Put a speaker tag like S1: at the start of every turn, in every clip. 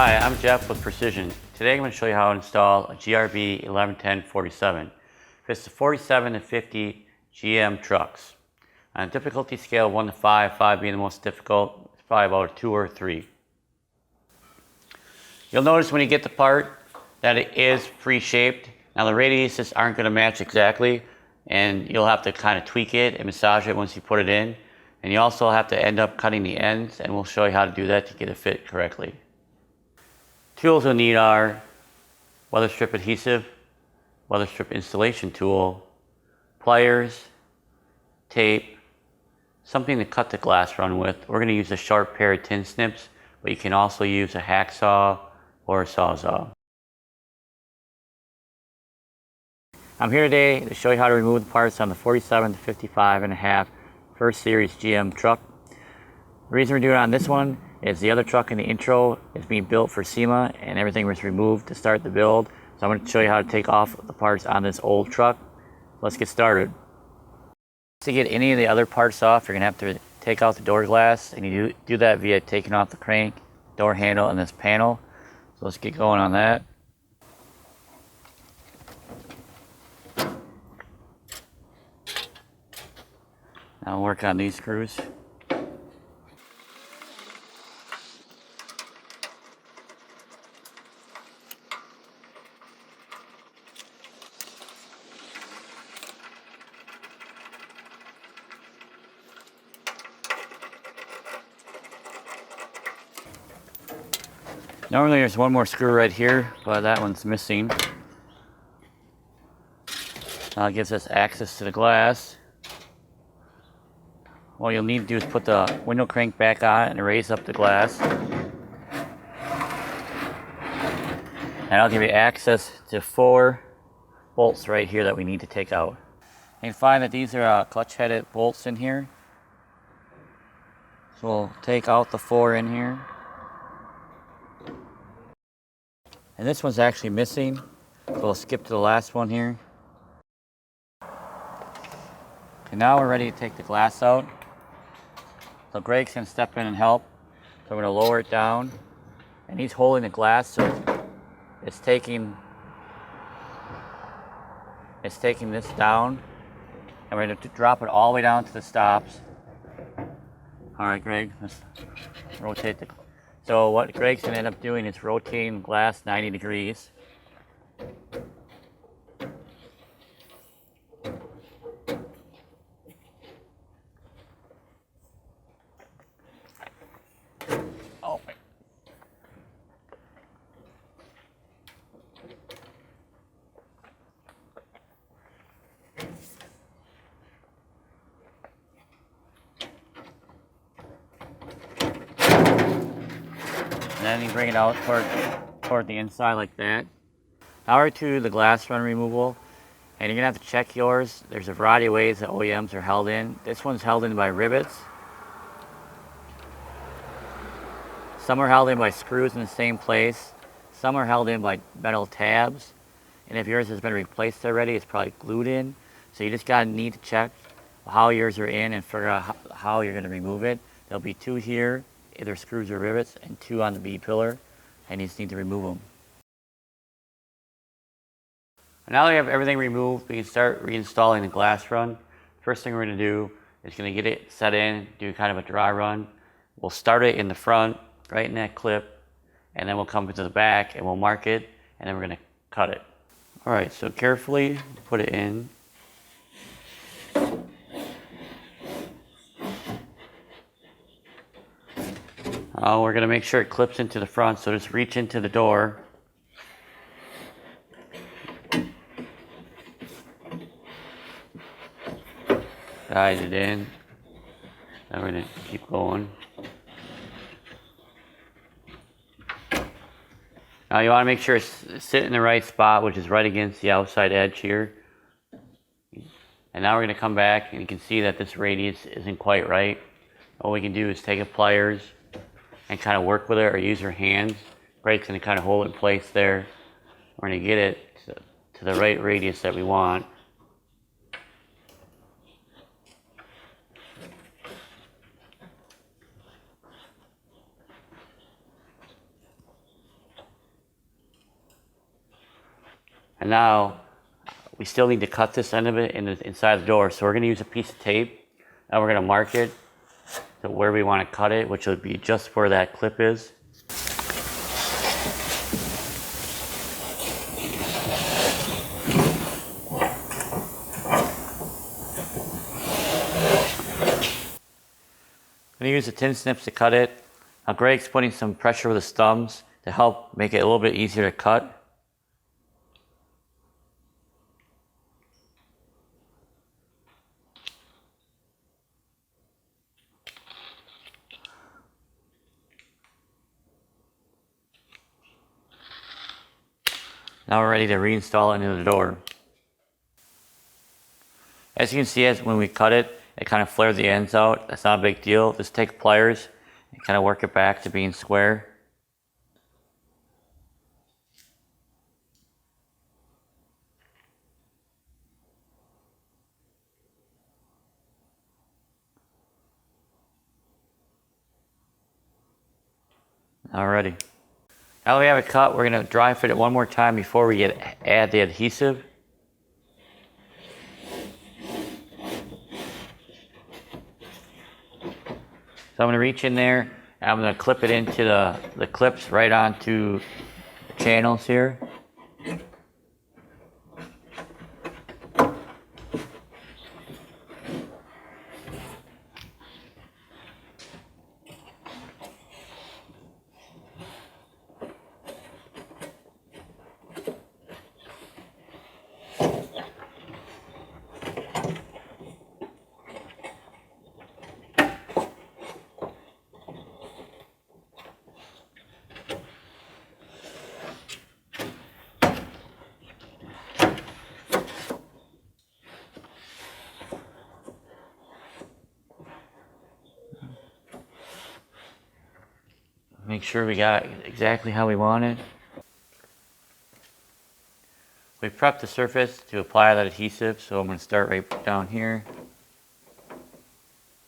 S1: Hi, I'm Jeff with Precision. Today I'm going to show you how to install a GRB 111047. Fits the 47 to 50 GM trucks. On a difficulty scale of 1 to 5, 5 being the most difficult, it's probably about a 2 or a 3. You'll notice when you get the part that it is pre-shaped. Now the radiuses aren't going to match exactly, and you'll have to kind of tweak it and massage it once you put it in. And you also have to end up cutting the ends, and we'll show you how to do that to get it fit correctly. Tools you'll need are weather strip adhesive, weather strip installation tool, pliers, tape, something to cut the glass run with. We're going to use a sharp pair of tin snips, but you can also use a hacksaw or a sawzall. I'm here today to show you how to remove the parts on the 47 to 55.5 first series GM truck. The reason we're doing it on this one is the other truck in the intro is being built for SEMA and everything was removed to start the build. So I'm going to show you how to take off the parts on this old truck. Let's get started. To get any of the other parts off, you're going to have to take out the door glass, and you do that via taking off the crank, door handle, and this panel. So let's get going on that. Now we'll work on these screws. Normally there's one more screw right here, but that one's missing. Now it gives us access to the glass. What you'll need to do is put the window crank back on and raise up the glass. And I'll give you access to 4 bolts right here that we need to take out. And you find that these are clutch headed bolts in here. So we'll take out the 4 in here. And this one's actually missing, so we'll skip to the last one here. And now we're ready to take the glass out. So Greg's going to step in and help. So we're going to lower it down. And he's holding the glass, so it's taking this down. And we're going to drop it all the way down to the stops. All right, Greg, let's rotate the. So what Greg's going to end up doing is rotating the glass 90 degrees. Oh, wait. And then you bring it out toward the inside like that. Now we're to the glass run removal, and you're gonna have to check yours. There's a variety of ways that OEMs are held in. This one's held in by rivets. Some are held in by screws in the same place. Some are held in by metal tabs. And if yours has been replaced already, it's probably glued in. So you just need to check how yours are in and figure out how you're gonna remove it. There'll be 2 here, either screws or rivets, and 2 on the B pillar, and you just need to remove them. Now that we have everything removed, we can start reinstalling the glass run. First thing we're going to do is going to get it set in, do kind of a dry run. We'll start it in the front, right in that clip, and then we'll come to the back and we'll mark it, and then we're going to cut it. All right, so carefully put it in. We're going to make sure it clips into the front, so just reach into the door. Guide it in. Then we're going to keep going. Now you want to make sure it's sitting in the right spot, which is right against the outside edge here. And now we're going to come back, and you can see that this radius isn't quite right. All we can do is take a pliers and kind of work with it, or use your hands. Greg's going to kind of hold it in place there. We're going to get it to the right radius that we want. And now we still need to cut this end of it inside the door. So we're going to use a piece of tape and we're going to mark it to where we want to cut it, which would be just where that clip is. I'm going to use the tin snips to cut it. Now Greg's putting some pressure with his thumbs to help make it a little bit easier to cut. Now we're ready to reinstall it into the door. As you can see, when we cut it, it kind of flared the ends out. That's not a big deal. Just take pliers and kind of work it back to being square. Alrighty. Now that we have it cut, we're going to dry fit it one more time before we add the adhesive. So I'm going to reach in there and I'm going to clip it into the clips right onto the channels here. Make sure we got it exactly how we want it. We prepped the surface to apply that adhesive, so I'm going to start right down here.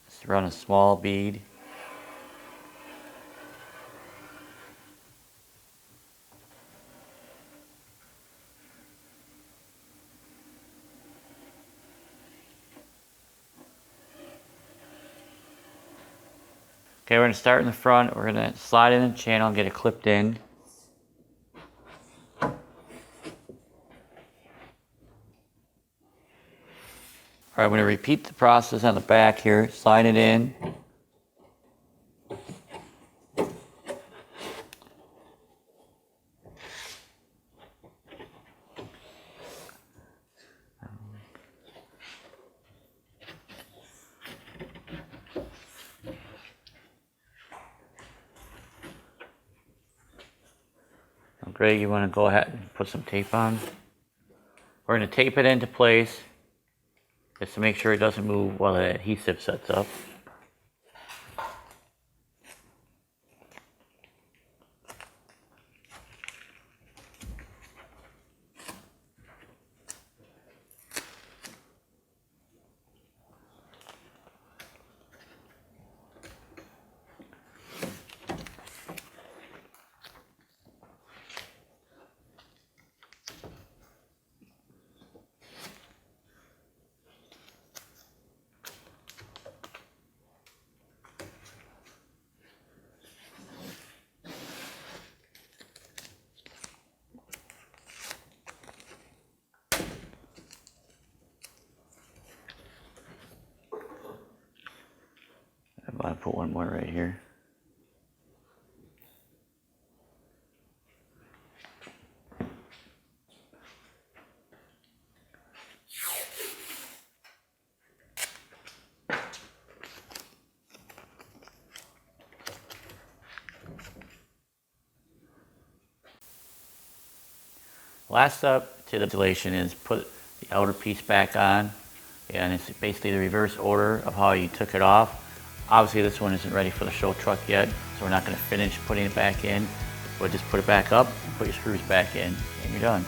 S1: Just run a small bead. Okay, we're going to start in the front. We're going to slide in the channel and get it clipped in. Alright, I'm going to repeat the process on the back here. Slide it in. Greg, you want to go ahead and put some tape on? We're going to tape it into place just to make sure it doesn't move while the adhesive sets up. I'm going to put one more right here. Last step to the installation is put the outer piece back on, and it's basically the reverse order of how you took it off. Obviously this one isn't ready for the show truck yet, so we're not going to finish putting it back in. We'll just put it back up, put your screws back in, and you're done.